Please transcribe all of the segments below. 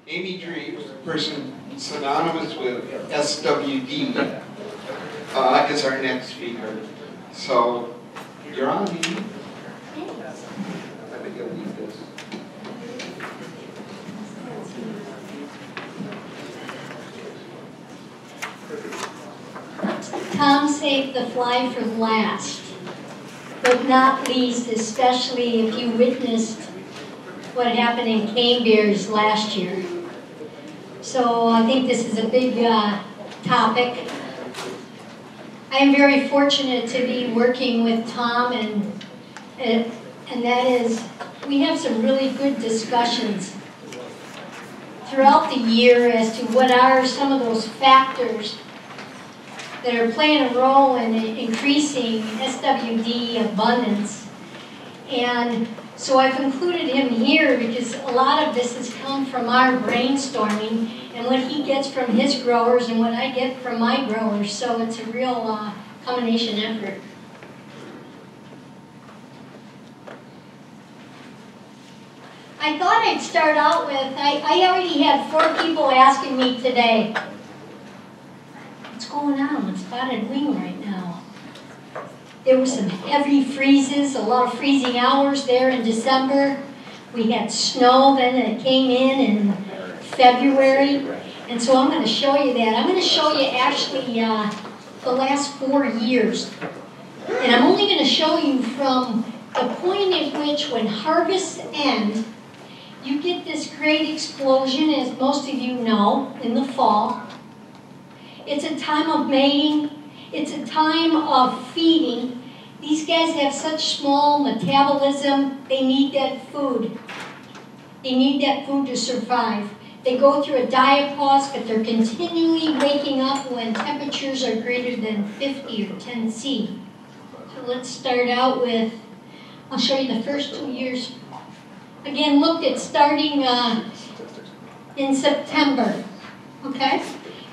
Amy Dreves, the person synonymous with SWD, is our next speaker. So, you're on, Amy. I think I'll leave this. Tom saved the fly for last, but not least, especially if you witnessed what happened in caneberries last year. So I think this is a big topic. I am very fortunate to be working with Tom, and that is, we have some really good discussions throughout the year as to what are some of those factors that are playing a role in increasing SWD abundance. And so I've included him here because a lot of this has come from our brainstorming and what he gets from his growers and what I get from my growers. So it's a real combination effort. I thought I'd start out with, I already had 4 people asking me today, what's going on with spotted wing right now? There were some heavy freezes, a lot of freezing hours there in December. We had snow then that came in February. And so I'm going to show you that. I'm going to show you actually the last 4 years. And I'm only going to show you from the point at which when harvests end, you get this great explosion, as most of you know, in the fall. It's a time of mating. It's a time of feeding. These guys have such small metabolism, they need that food. They need that food to survive. They go through a diet pause, but they're continually waking up when temperatures are greater than 50 or 10 C. So let's start out with, I'll show you the first 2 years. Again, look at starting in September, okay?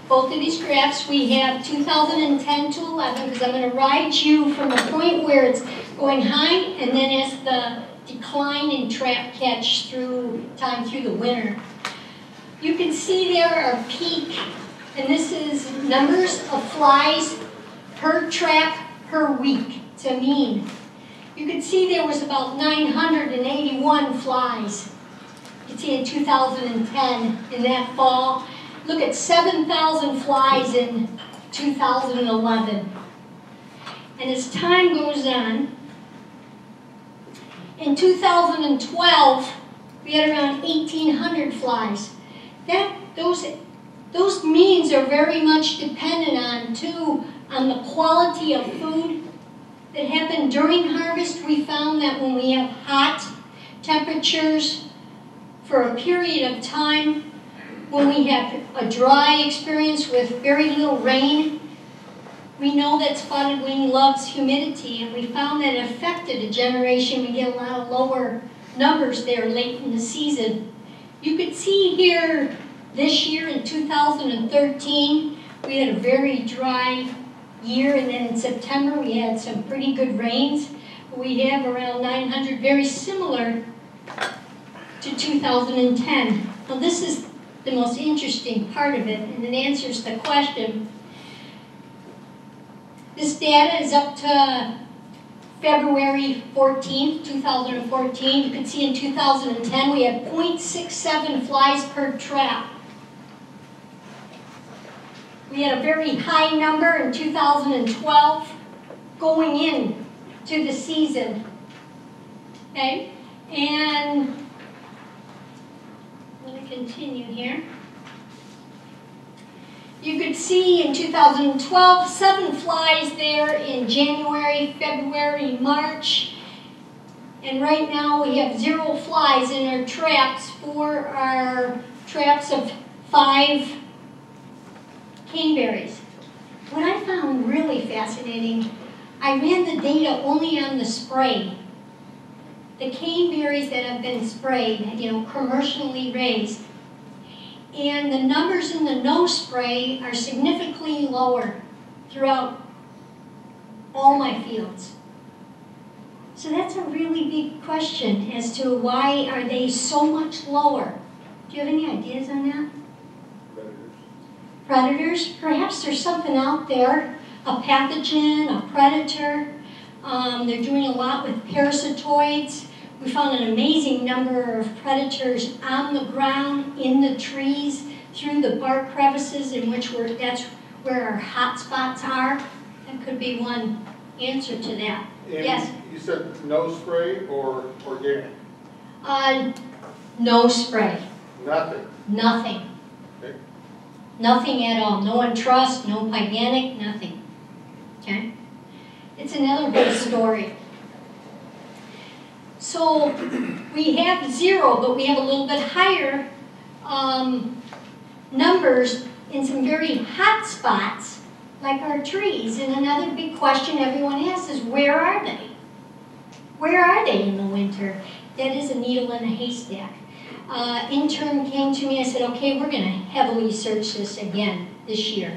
Both of these graphs, we have 2010 to 11, because I'm going to ride you from the point where it's going high, and then as the decline in trap catch through the winter. You can see there our peak, and this is numbers of flies per trap per week. It's a mean. You can see there was about 981 flies. You can see in 2010, in that fall. Look at 7,000 flies in 2011. And as time goes on, in 2012, we had around 1,800 flies. Those means are very much dependent on the quality of food that happened during harvest. We found that when we have hot temperatures for a period of time, when we have a dry experience with very little rain, we know that spotted wing loves humidity, and we found that it affected a generation. We get a lot of lower numbers there late in the season. You could see here this year in 2013, we had a very dry year, and then in September we had some pretty good rains. We have around 900, very similar to 2010. Well, this is the most interesting part of it, and it answers the question. This data is up to February 14th, 2014. You can see in 2010 we had 0.67 flies per trap. We had a very high number in 2012 going in to the season. Okay, and I'm going to continue here. You could see in 2012, 7 flies there in January, February, March. And right now we have 0 flies in our traps for our traps of 5 caneberries. What I found really fascinating, I ran the data only on the spray. The caneberries that have been sprayed, commercially raised. And the numbers in the no spray are significantly lower throughout all my fields. So that's a really big question as to why are they so much lower Do you have any ideas on that? Predators? Perhaps there's something out there, a pathogen, a predator. They're doing a lot with parasitoids. We found an amazing number of predators on the ground, in the trees, through the bark crevices in which that's where our hot spots are. That could be one answer to that. And yes? You said no spray or organic? No spray. Nothing? Nothing. Okay. Nothing at all. No entrust, no organic, nothing. Okay? It's another whole story. So we have 0, but we have a little bit higher numbers in some very hot spots, like our trees. And another big question everyone asks is, where are they? Where are they in the winter? That is a needle in a haystack. Intern came to me and said, okay, we're going to heavily search this again this year.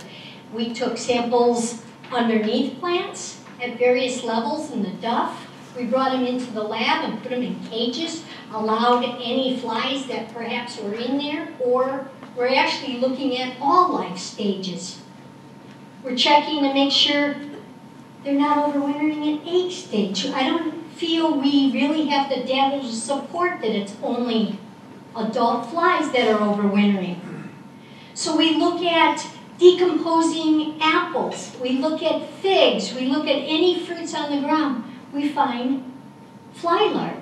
We took samples underneath plants at various levels in the duff. We brought them into the lab and put them in cages, allowed any flies that perhaps were in there, or we're actually looking at all life stages. We're checking to make sure they're not overwintering at egg stage. I don't feel we really have the data to support that it's only adult flies that are overwintering. So we look at decomposing apples, we look at figs, we look at any fruits on the ground. We find fly larvae.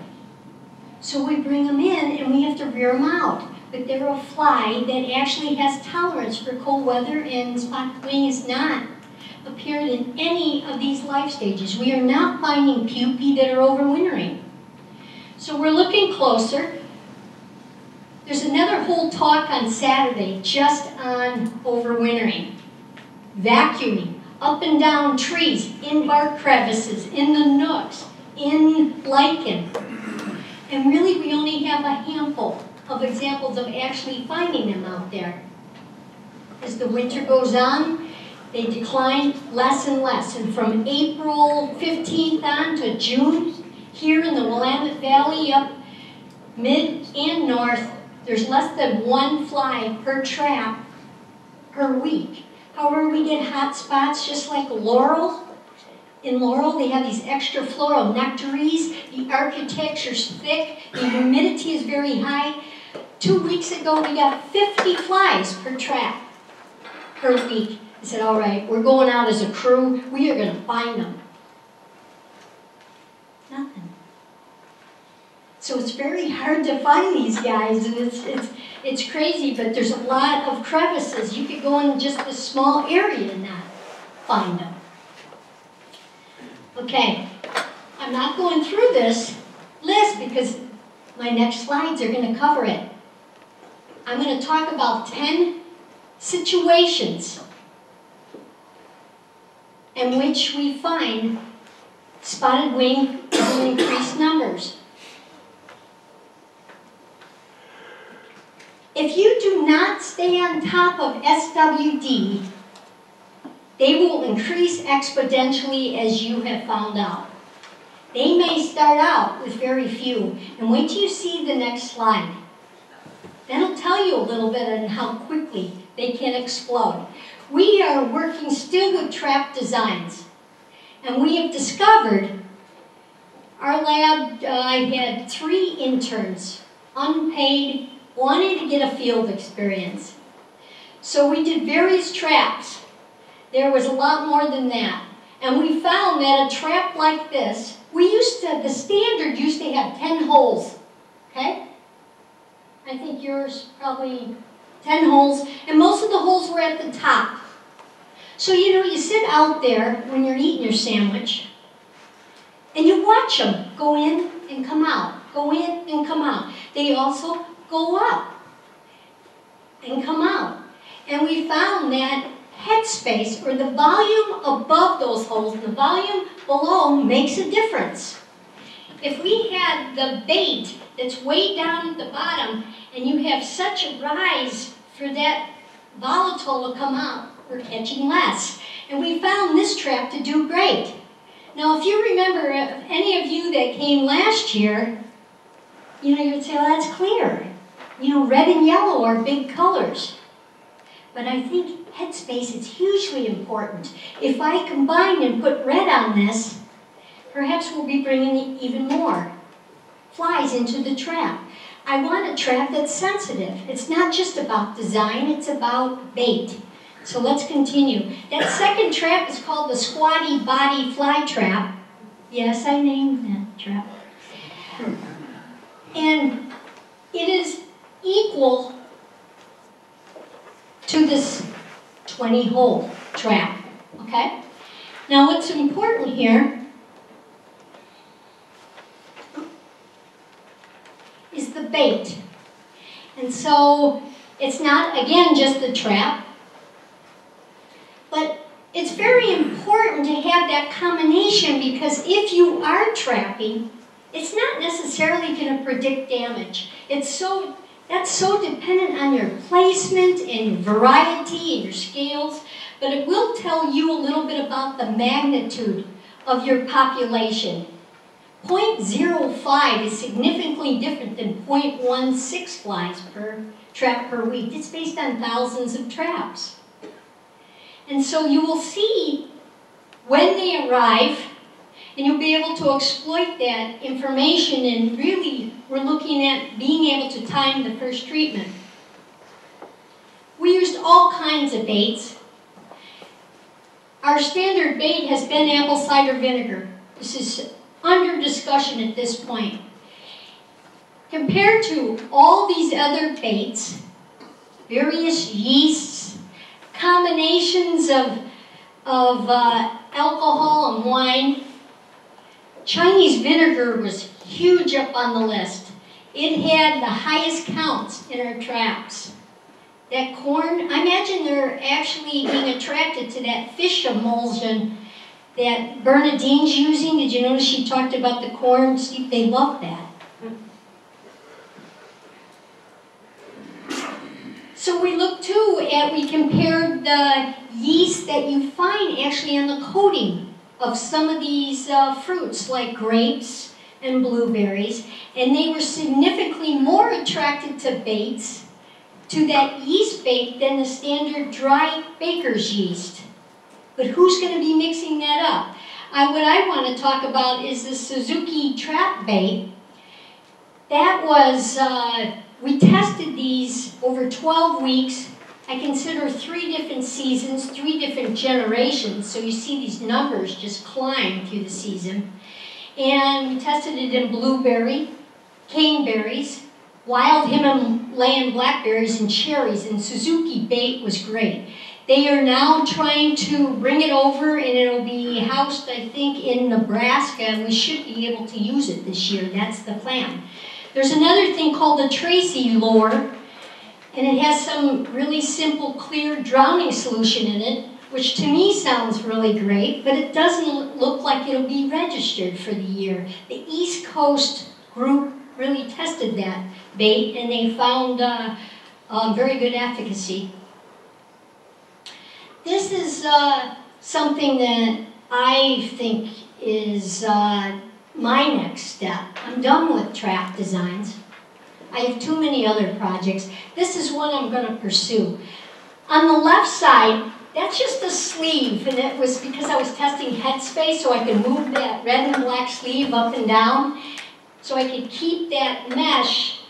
So we bring them in and we have to rear them out. But they're a fly that actually has tolerance for cold weather, and spotted wing has not appeared in any of these life stages. We are not finding pupae that are overwintering. So we're looking closer. There's another whole talk on Saturday just on overwintering. Vacuuming. Up and down trees, in bark crevices, in the nooks, in lichen. And really we only have a handful of examples of actually finding them out there. As the winter goes on, they decline less and less. And from April 15th on to June, here in the Willamette Valley, up mid and north, there's less than 1 fly per trap per week. However, we get hot spots just like laurel. In laurel, they have these extra floral nectaries. The architecture's thick. The humidity is very high. 2 weeks ago, we got 50 flies per trap per week. I said, all right, we're going out as a crew. We are going to find them. Nothing. So it's very hard to find these guys, and it's crazy, but there's a lot of crevices. You could go in just a small area and not find them. Okay, I'm not going through this list because my next slides are going to cover it. I'm going to talk about 10 situations in which we find spotted wing in increased numbers. If you do not stay on top of SWD, they will increase exponentially, as you have found out. They may start out with very few, and wait till you see the next slide. That'll tell you a little bit on how quickly they can explode. We are working still with trap designs, and we have discovered, our lab, I had 3 interns, unpaid, wanting to get a field experience. So we did various traps. There was a lot more than that. And we found that a trap like this, the standard used to have 10 holes, okay? I think yours probably 10 holes, and most of the holes were at the top. So you sit out there when you're eating your sandwich, and you watch them go in and come out, go in and come out. They also go up and come out. And we found that headspace, or the volume above those holes, the volume below, makes a difference. If we had the bait that's way down at the bottom, and you have such a rise for that volatile to come out, we're catching less. And we found this trap to do great. Now, if you remember, any of you that came last year, you would say, well, that's clear. You know, red and yellow are big colors. But I think headspace is hugely important. If I combine and put red on this, perhaps we'll be bringing even more flies into the trap. I want a trap that's sensitive. It's not just about design, it's about bait. So let's continue. That second trap is called the squatty body fly trap. Yes, I named that trap. And it is equal to this 20-hole trap, okay? Now what's important here is the bait. And so it's not, again, just the trap, but it's very important to have that combination because if you are trapping, it's not necessarily going to predict damage. That's so dependent on your placement and your variety and your scales, but it will tell you a little bit about the magnitude of your population. 0.05 is significantly different than 0.16 flies per trap per week. It's based on thousands of traps. And so you will see when they arrive, and you'll be able to exploit that information, and really we're looking at being able to time the first treatment. We used all kinds of baits. Our standard bait has been apple cider vinegar. This is under discussion at this point. Compared to all these other baits, various yeasts, combinations of alcohol and wine, Chinese vinegar was huge up on the list. It had the highest counts in our traps. That corn, I imagine they're actually being attracted to that fish emulsion that Bernadine's using. Did you notice she talked about the corn? See, they love that. So we looked too at, we compared the yeast that you find actually on the coating of some of these fruits like grapes and blueberries, and they were significantly more attracted to baits, to that yeast bait, than the standard dry baker's yeast. But who's going to be mixing that up? What I want to talk about is the Suzuki trap bait. That was, we tested these over 12 weeks. I consider 3 different seasons, 3 different generations. So you see these numbers just climb through the season. And we tested it in blueberry, caneberries, wild Himalayan blackberries, and cherries. And Suzuki bait was great. They are now trying to bring it over, and it'll be housed, I think, in Nebraska, and we should be able to use it this year. That's the plan. There's another thing called the Tracy lure, and it has some really simple, clear drowning solution in it, which to me sounds really great, but it doesn't look like it'll be registered for the year. The East Coast group really tested that bait, and they found very good efficacy. This is something that I think is my next step. I'm done with trap designs. I have too many other projects. This is one I'm going to pursue. On the left side, that's just a sleeve, and it was because I was testing headspace, so I could move that red and black sleeve up and down, so I could keep that mesh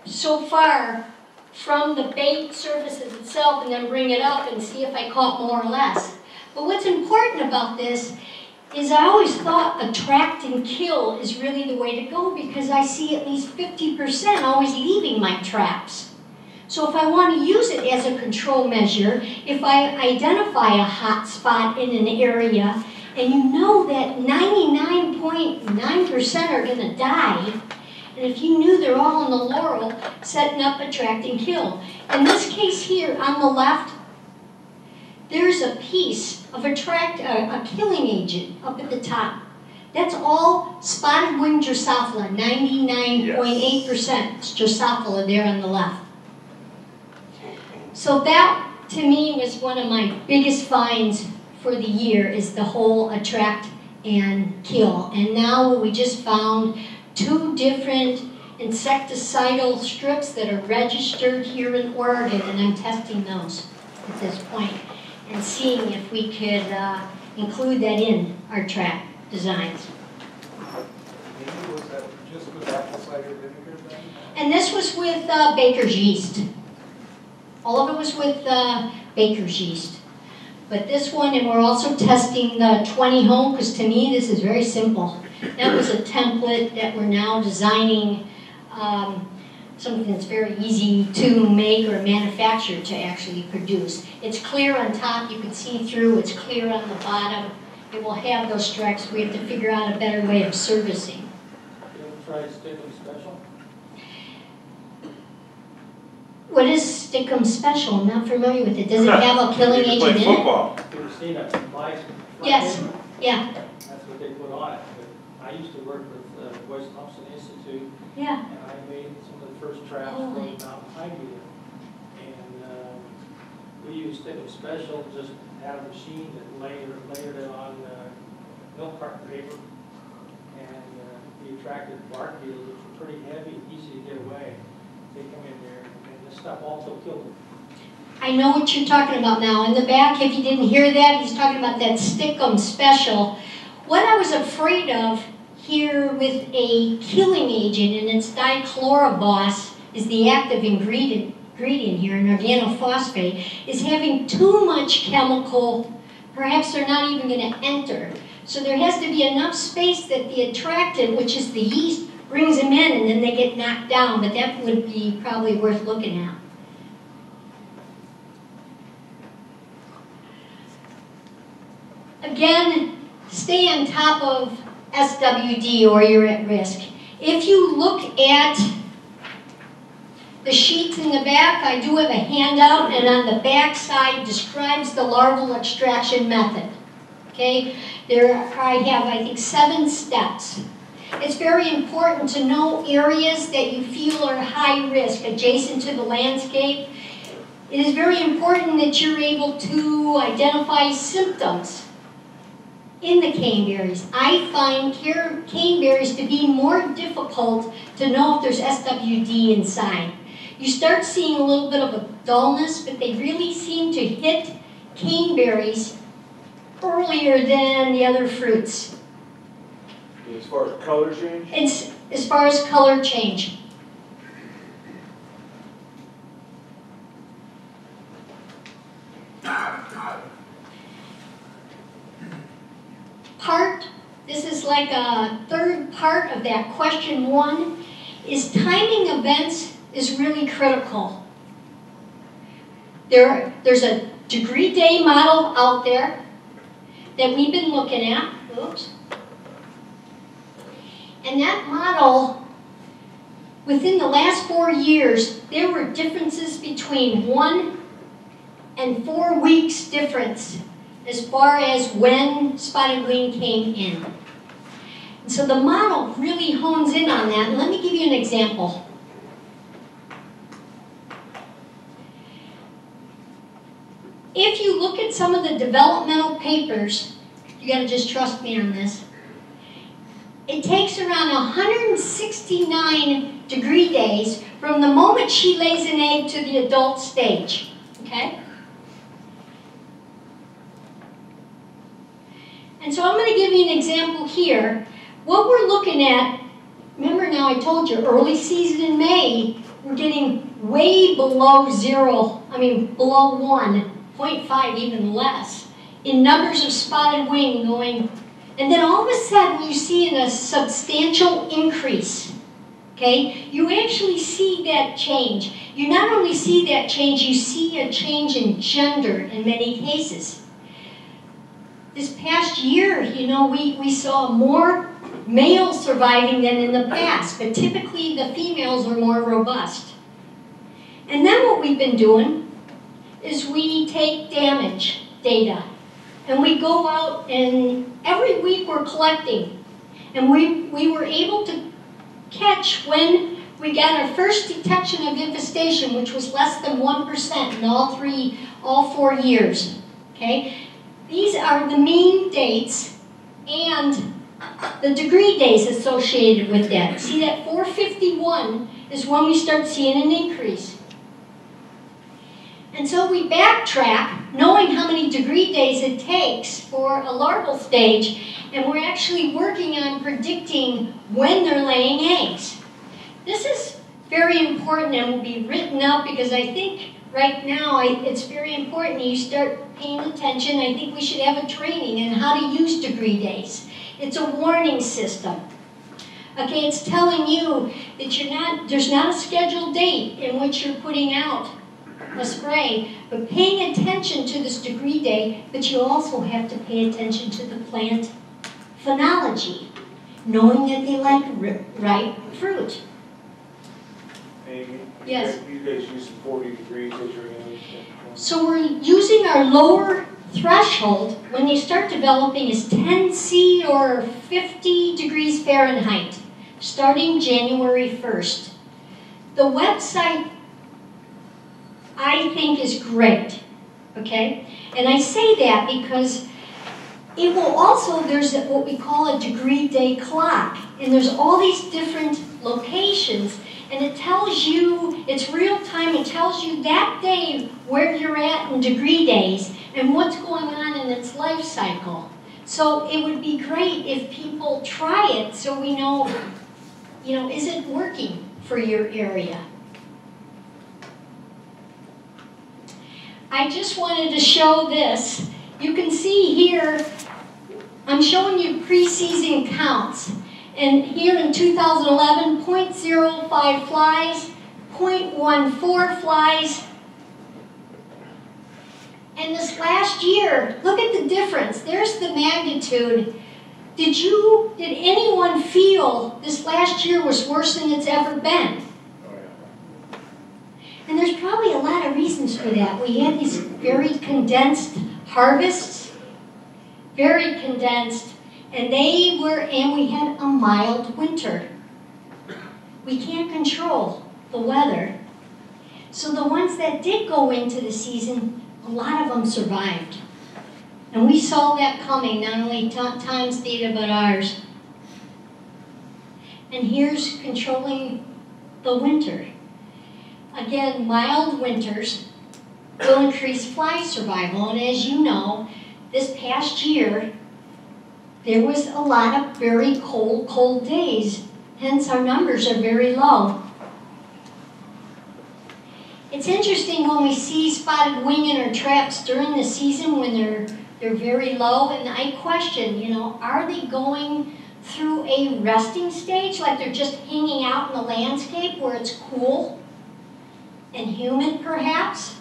so far from the bait surfaces itself and then bring it up and see if I caught more or less. But what's important about this is I always thought attract and kill is really the way to go, because I see at least 50% always leaving my traps. So if I want to use it as a control measure, if I identify a hot spot in an area and you know that 99.9% are going to die, and if you knew they're all in the laurel, setting up attract and kill. In this case here on the left, there's a piece of a killing agent up at the top. That's all Spotted Wing Drosophila, 99.8% Drosophila there on the left. So that, to me, was one of my biggest finds for the year, is the whole attract and kill. And now we just found 2 different insecticidal strips that are registered here in Oregon, and I'm testing those at this point and seeing if we could include that in our track designs. Maybe was that just with apple cider vinegar then? And this was with baker's yeast. All of it was with baker's yeast. But this one, and we're also testing the 20 home, because to me this is very simple. That was a template that we're now designing something that's very easy to make or manufacture to actually produce. It's clear on top, you can see through, it's clear on the bottom. It will have those stripes. We have to figure out a better way of servicing. You ever tried Stickum Special? What is Stickum Special? I'm not familiar with it. Does it have a killing agent in it? Football. You ever seen a fly? Yes. Yeah. That's what they put on it. But I used to work with the Boyce Thompson Institute, Yeah. and I made some of the first traps for the mountain high beater. And we used Stickum Special, just had a machine that layered it on milk carton paper, and we attracted bark beetles, which were pretty heavy and easy to get away. They come in there, and this stuff also killed them. I know what you're talking about now. In the back, if you didn't hear that, he's talking about that Stickum Special. What I was afraid of here with a killing agent, and it's dichlorobos, is the active ingredient here, an organophosphate, is having too much chemical. Perhaps they're not even going to enter. So there has to be enough space that the attractant, which is the yeast, brings them in, and then they get knocked down. But that would be probably worth looking at. Again, stay on top of SWD or you're at risk. If you look at the sheets in the back, I do have a handout, and on the back side describes the larval extraction method. Okay, I have, I think, 7 steps. It's very important to know areas that you feel are high risk, adjacent to the landscape. It is very important that you're able to identify symptoms in the caneberries. I find caneberries to be more difficult to know if there's SWD inside. You start seeing a little bit of a dullness, but they really seem to hit caneberries earlier than the other fruits. As far as color change? It's as far as color change. This is like a third part of that question 1, is timing events is really critical. There's a degree day model out there that we've been looking at. Oops. And that model, within the last 4 years, there were differences between 1 and 4 weeks difference as far as when spotted wing came in. And so the model really hones in on that. And let me give you an example. If you look at some of the developmental papers, you gotta just trust me on this, it takes around 169 degree days from the moment she lays an egg to the adult stage, okay? And so I'm going to give you an example here. What we're looking at, remember now I told you early season in May, we're getting way below 0, below 1, 0.5, even less, in numbers of spotted wing going. And then all of a sudden you see a substantial increase, okay? You actually see that change. You not only see that change, you see a change in gender in many cases. This past year, we saw more males surviving than in the past, but typically the females are more robust. And then what we've been doing is we take damage data, and we go out and every week we're collecting. And we were able to catch when we got our first detection of infestation, which was less than 1% in all 4 years, okay? These are the mean dates and the degree days associated with that. See that 451 is when we start seeing an increase. And so we backtrack, knowing how many degree days it takes for a larval stage, and we're actually working on predicting when they're laying eggs. This is very important and will be written up because I think right now it's very important you start paying attention. I think we should have a training on how to use degree days. It's a warning system. Okay, it's telling you that there's not a scheduled date in which you're putting out a spray, but paying attention to this degree day, but you also have to pay attention to the plant phenology, knowing that they like ripe fruit. Amy? Yes. You guys use 40 degrees as your age? So we're using our lower threshold when they start developing is 10°C or 50 degrees Fahrenheit, starting January 1st. The website, I think, is great, okay? And I say that because it will also, there's what we call a degree day clock, and there's all these different locations, and it tells you, it's real time, it tells you that day where you're at in degree days and what's going on in its life cycle. So it would be great if people try it so we know, is it working for your area? I just wanted to show this. You can see here, I'm showing you pre-season counts. And here in 2011, 0.05 flies, 0.14 flies. And this last year, look at the difference. There's the magnitude. Did anyone feel this last year was worse than it's ever been? And there's probably a lot of reasons for that. We had these very condensed harvests, very condensed, and we had a mild winter. We can't control the weather. So the ones that did go into the season, a lot of them survived. And we saw that coming, not only Times data, but ours. And here's controlling the winter. Again, mild winters will increase fly survival, and as you know, this past year, there was a lot of very cold days, hence our numbers are very low. It's interesting when we see spotted wing in our traps during the season when they're very low, and I question, are they going through a resting stage, like they're just hanging out in the landscape where it's cool and humid perhaps,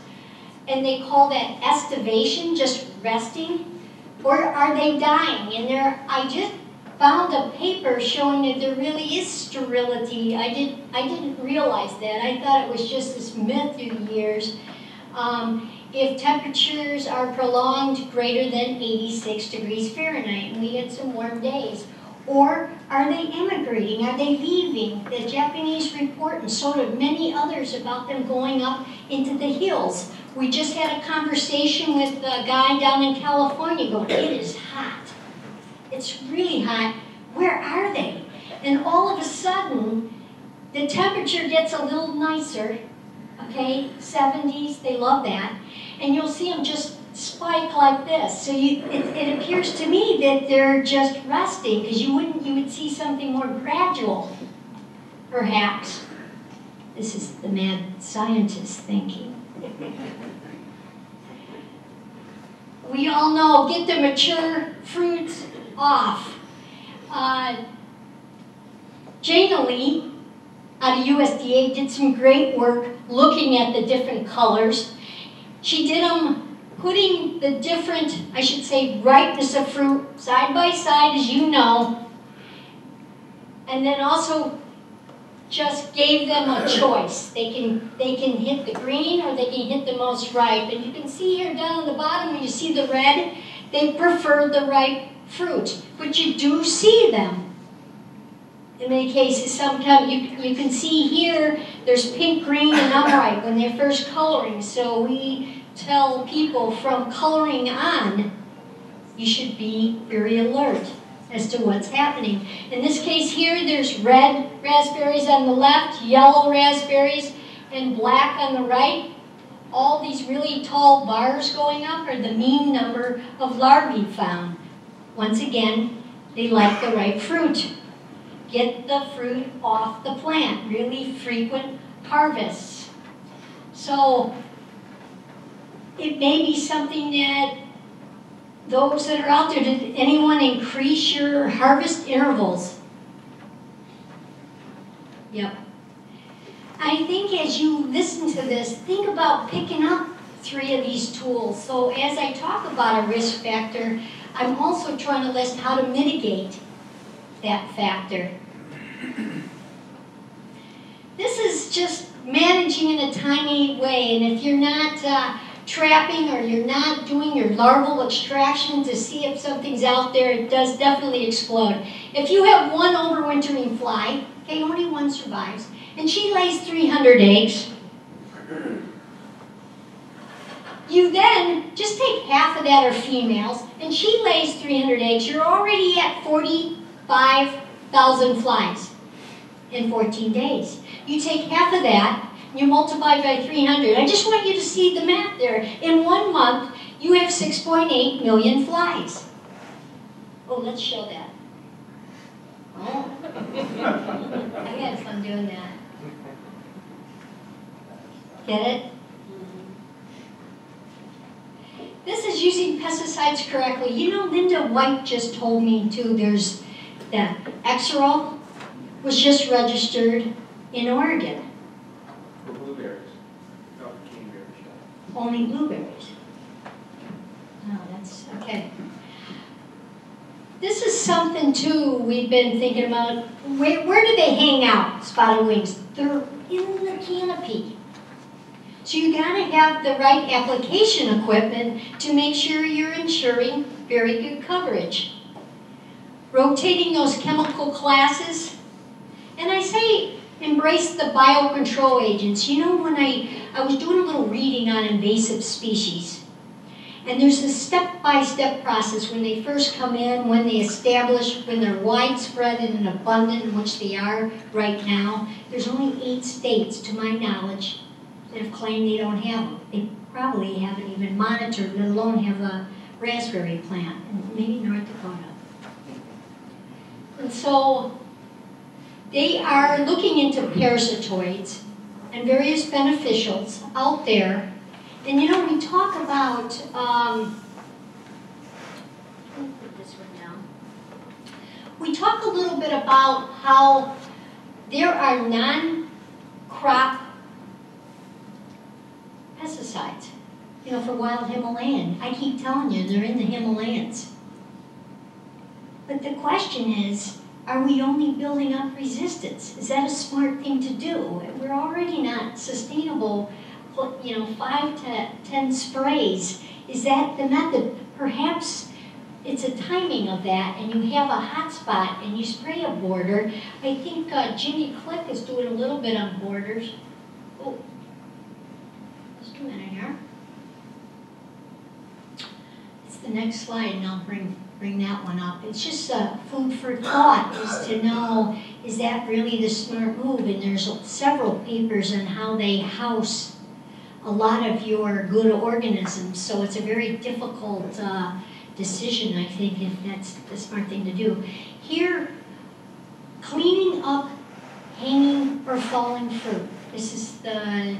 and they call that estivation, just resting, or are they dying? And I just found a paper showing that there really is sterility. I didn't realize that. I thought it was just this myth through the years. If temperatures are prolonged greater than 86 degrees Fahrenheit, and we had some warm days. Or are they immigrating? Are they leaving? The Japanese report, and so do many others, about them going up into the hills. We just had a conversation with a guy down in California going, it is hot. It's really hot. Where are they? And all of a sudden, the temperature gets a little nicer, okay? 70s, they love that. And you'll see them just spike like this. So it appears to me that they're just resting, because you would see something more gradual, perhaps. This is the mad scientist thinking. We all know, get the mature fruits off. Jana Lee out of USDA did some great work looking at the different colors. She did them putting the different, I should say, ripeness of fruit side by side, as you know, and then also just gave them a choice. They can hit the green or they can hit the most ripe. And you can see here down on the bottom when you see the red, they prefer the ripe fruit. But you do see them. In many cases, sometimes you can see here, there's pink, green, and unripe when they're first coloring. So we tell people from coloring on, you should be very alert. as to what's happening. In this case here, there's red raspberries on the left, yellow raspberries, and black on the right. All these really tall bars going up are the mean number of larvae found. Once again, they like the ripe fruit. Get the fruit off the plant, really frequent harvests. So it may be something that those that are out there, did anyone increase your harvest intervals? Yep. I think as you listen to this, think about picking up 3 of these tools. So as I talk about a risk factor, I'm also trying to list how to mitigate that factor. This is just managing in a tiny way, and if you're not trapping or you're not doing your larval extraction to see if something's out there, it does definitely explode. If you have one overwintering fly, okay, only one survives, and she lays 300 eggs, you then just take half of that are females, and she lays 300 eggs, you're already at 45,000 flies in 14 days. You take half of that, you multiply by 300. I just want you to see the math there. In 1 month, you have 6.8 million flies. Oh, let's show that. Oh, I had fun doing that. Get it? This is using pesticides correctly. You know, Linda White just told me too, there's the Exerol was just registered in Oregon. For blueberries. No, caneberries. Only blueberries. Oh, that's okay. This is something too we've been thinking about. Where do they hang out, spotted wings? They're in the canopy. So you gotta have the right application equipment to make sure you're ensuring very good coverage. Rotating those chemical classes. And I say embrace the biocontrol agents. You know, when I was doing a little reading on invasive species, and there's a step-by-step process when they first come in, when they establish, when they're widespread and abundant, which they are right now. There's only 8 states, to my knowledge, that have claimed they don't have them. They probably haven't even monitored, let alone have a raspberry plant, and maybe North Dakota. And so they are looking into parasitoids and various beneficials out there. And you know, we talk about, let me put this one down. We talk a little bit about how there are non-crop pesticides, you know, for wild Himalayan. I keep telling you, they're in the Himalayas. But the question is, are we only building up resistance? Is that a smart thing to do? We're already not sustainable, you know, 5 to 10 sprays. Is that the method? Perhaps it's a timing of that, and you have a hot spot and you spray a border. I think Jimmy Click is doing a little bit on borders. Oh, just a minute here. It's the next slide, and I'll bring that one up. It's just food for thought, is to know, is that really the smart move? And there's several papers on how they house a lot of your good organisms. So it's a very difficult decision, I think, if that's the smart thing to do. Here, cleaning up hanging or falling fruit. This is the,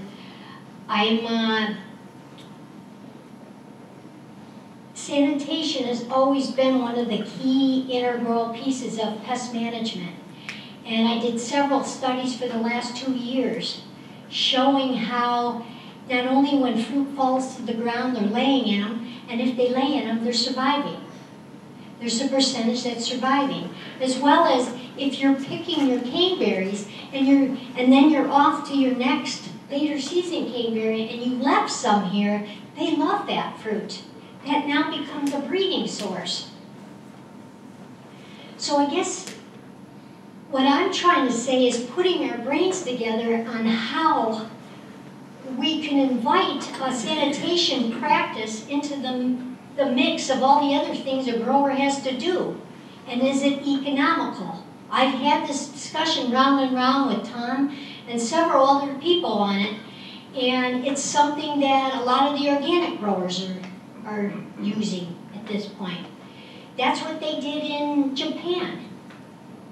sanitation has always been one of the key integral pieces of pest management. And I did several studies for the last 2 years showing how not only when fruit falls to the ground, they're laying in them, and if they lay in them, they're surviving. There's a percentage that's surviving. As well as if you're picking your caneberries and then you're off to your next later season caneberry and you left some here, they love that fruit. That now becomes a breeding source. So I guess what I'm trying to say is putting our brains together on how we can invite a sanitation practice into the mix of all the other things a grower has to do. And is it economical? I've had this discussion round and round with Tom and several other people on it, and it's something that a lot of the organic growers are using at this point. That's what they did in Japan.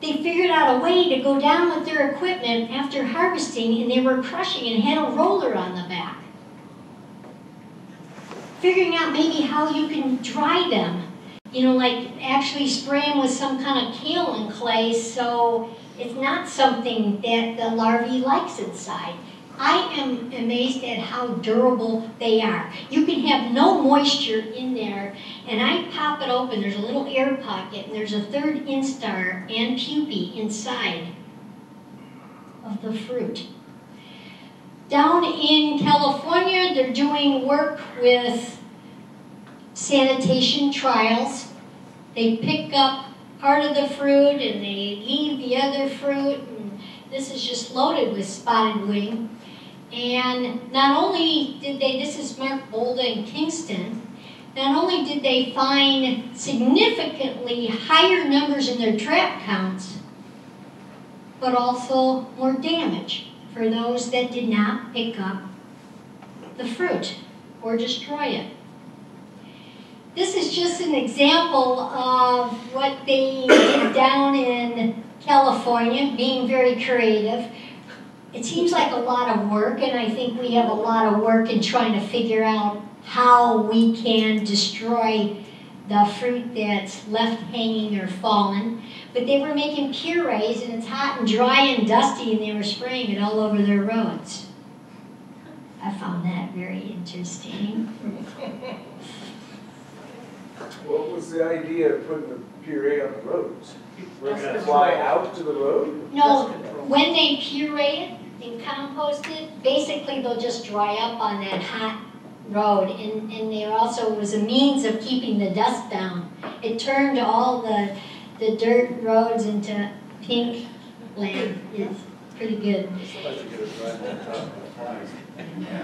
They figured out a way to go down with their equipment after harvesting, and they were crushing and had a roller on the back. Figuring out maybe how you can dry them. You know, like actually spray them with some kind of kaolin clay so it's not something that the larvae likes inside. I am amazed at how durable they are. You can have no moisture in there, and I pop it open, there's a little air pocket, and there's a third instar and pupae inside of the fruit. Down in California, they're doing work with sanitation trials. They pick up part of the fruit and they leave the other fruit, and this is just loaded with spotted wing. And not only did they, this is Mark Bolda in Kingston, not only did they find significantly higher numbers in their trap counts, but also more damage for those that did not pick up the fruit or destroy it. This is just an example of what they did down in California, being very creative. It seems like a lot of work, and I think we have a lot of work in trying to figure out how we can destroy the fruit that's left hanging or fallen. But they were making purees, and it's hot and dry and dusty, and they were spraying it all over their roads. I found that very interesting. What was the idea of putting the puree on the roads? We're going to fly out to the road? No, when they puree it and compost it, basically they'll just dry up on that hot road. And there also was a means of keeping the dust down. It turned all the dirt roads into pink land. It's pretty good.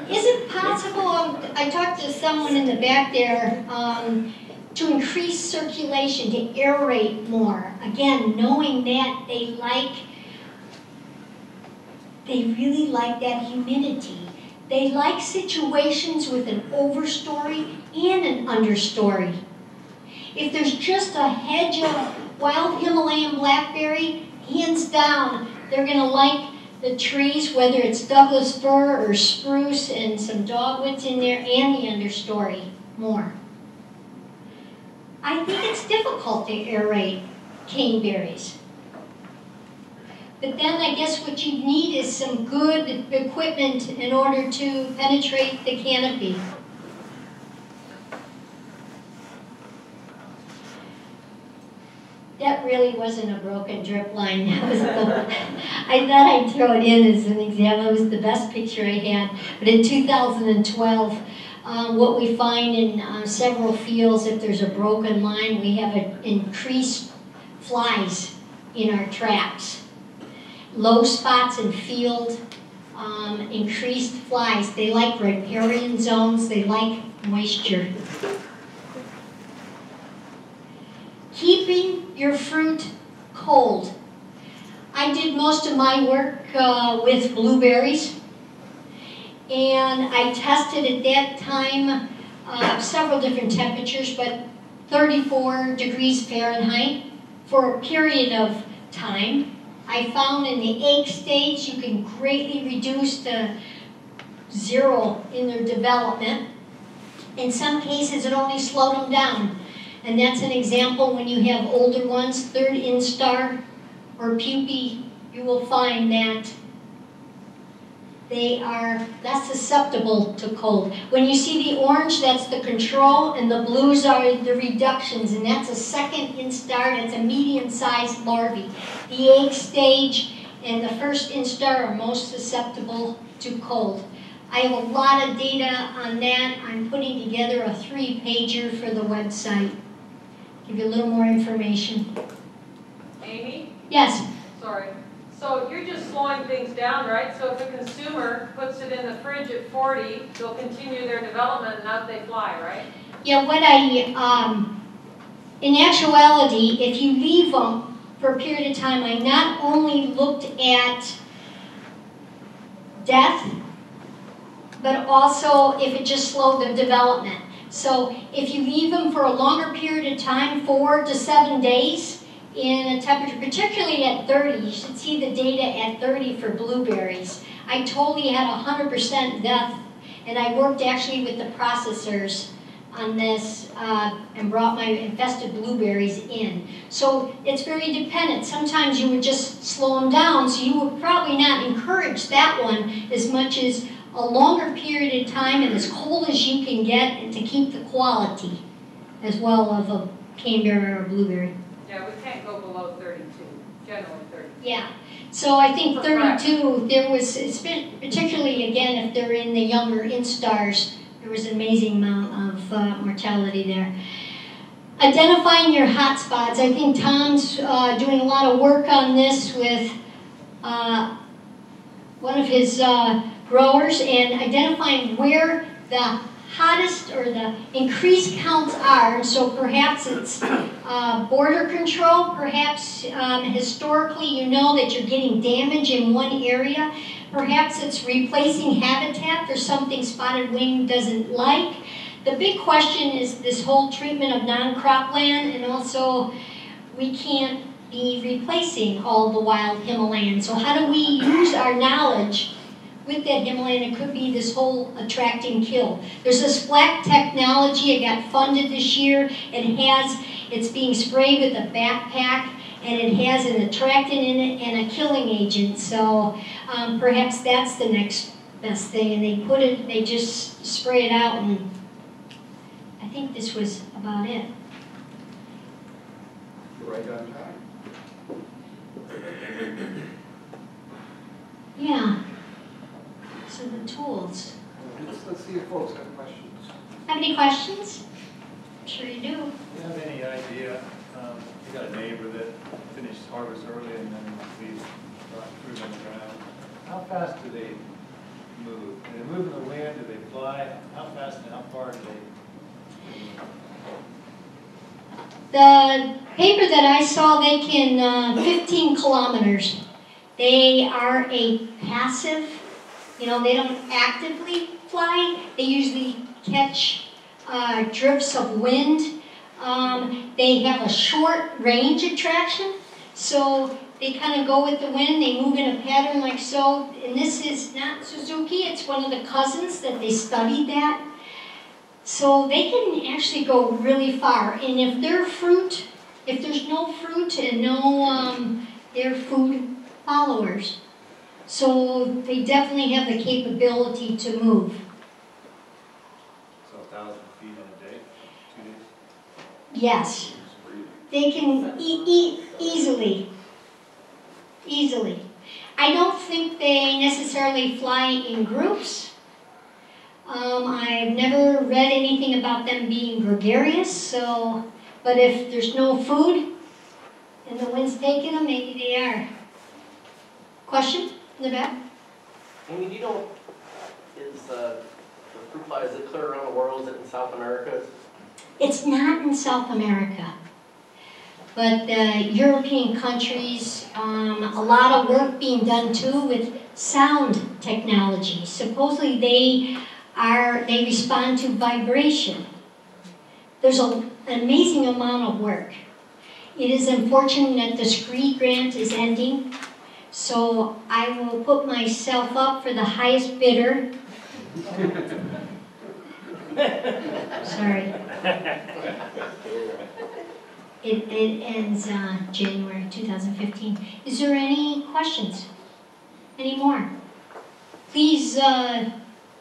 Is it possible, I talked to someone in the back there, to increase circulation, to aerate more? Again, knowing that they really like that humidity. They like situations with an overstory and an understory. If there's just a hedge of wild Himalayan blackberry, hands down, they're gonna like the trees, whether it's Douglas fir or spruce and some dogwoods in there, and the understory more. I think it's difficult to aerate caneberries. But then I guess what you need is some good equipment in order to penetrate the canopy. That really wasn't a broken drip line. That was I thought I'd throw it in as an example. It was the best picture I had. But in 2012, what we find in several fields, if there's a broken line, we have increased flies in our traps. Low spots in field, increased flies. They like riparian zones, they like moisture. Keeping your fruit cold. I did most of my work with blueberries. And I tested at that time several different temperatures, but 34 degrees Fahrenheit for a period of time. I found in the egg stage you can greatly reduce the zero in their development. In some cases it only slowed them down. And that's an example when you have older ones, third instar or pupae, you will find that they are less susceptible to cold. When you see the orange, that's the control, and the blues are the reductions, and that's a second instar, that's a medium-sized larvae. The egg stage and the first instar are most susceptible to cold. I have a lot of data on that. I'm putting together a 3-pager for the website. Give you a little more information. Amy? Yes? Sorry. So you're just slowing things down, right? So if a consumer puts it in the fridge at 40, they'll continue their development and out they fly, right? Yeah, what in actuality, if you leave them for a period of time, I not only looked at death, but also if it just slowed the development. So if you leave them for a longer period of time, 4 to 7 days, in a temperature, particularly at 30, you should see the data at 30 for blueberries. I totally had 100% death, and I worked actually with the processors on this and brought my infested blueberries in. So it's very dependent. Sometimes you would just slow them down, so you would probably not encourage that one as much as a longer period of time and as cold as you can get, and to keep the quality as well of a caneberry or a blueberry. Yeah, we can't go below 32, generally 32. Yeah, so I think For fresh. 32, there was, particularly again, if they're in the younger instars, there was an amazing amount of mortality there. Identifying your hot spots. I think Tom's doing a lot of work on this with one of his growers, and identifying where the hottest or the increased counts are. So perhaps it's border control, perhaps historically you know that you're getting damage in one area. Perhaps it's replacing habitat for something spotted wing doesn't like. The big question is this whole treatment of non-cropland, and also we can't be replacing all the wild Himalayan. So how do we use our knowledge with that Himalayan? It could be this whole attract and kill. There's this black technology, it got funded this year. It's being sprayed with a backpack, and it has an attractant in it and a killing agent. So perhaps that's the next best thing. And they just spray it out, and I think this was about it. Right on time. Yeah. So the tools. Let's see if folks have questions. Have any questions? I'm sure you do. Do you have any idea, you got a neighbor that finished harvest early and then leaves fruit on the ground. How fast do they move? Do they move in the wind? Do they fly? How fast and how far do they move? The paper that I saw, they can 15 kilometers. They are a passive, they don't actively fly. They usually catch drifts of wind. They have a short range attraction, so they kind of go with the wind. They move in a pattern like so. And this is not Suzuki, it's one of the cousins that they studied that. So they can actually go really far. And if there's no fruit and no, they're food followers. So they definitely have the capability to move. So 1,000 feet in a day, 2 days? Yes. They can eat easily. Easily. I don't think they necessarily fly in groups. I've never read anything about them being gregarious, but if there's no food and the wind's taking them, maybe they are. Question in the back? Amy, do you know, is the fruit fly, is it clear around the world? Is it in South America? It's not in South America, but the European countries, a lot of work being done too with sound technology. Supposedly they respond to vibration. There's an amazing amount of work. It is unfortunate that the SCREE grant is ending, so I will put myself up for the highest bidder. Sorry. It ends January 2015. Is there any questions? Any more? Please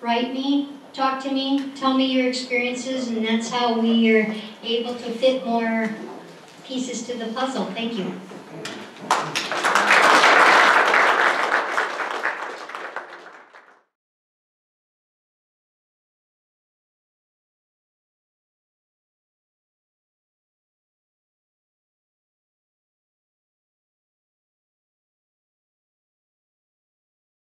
write me, talk to me, tell me your experiences, and that's how we are able to fit more pieces to the puzzle. Thank you.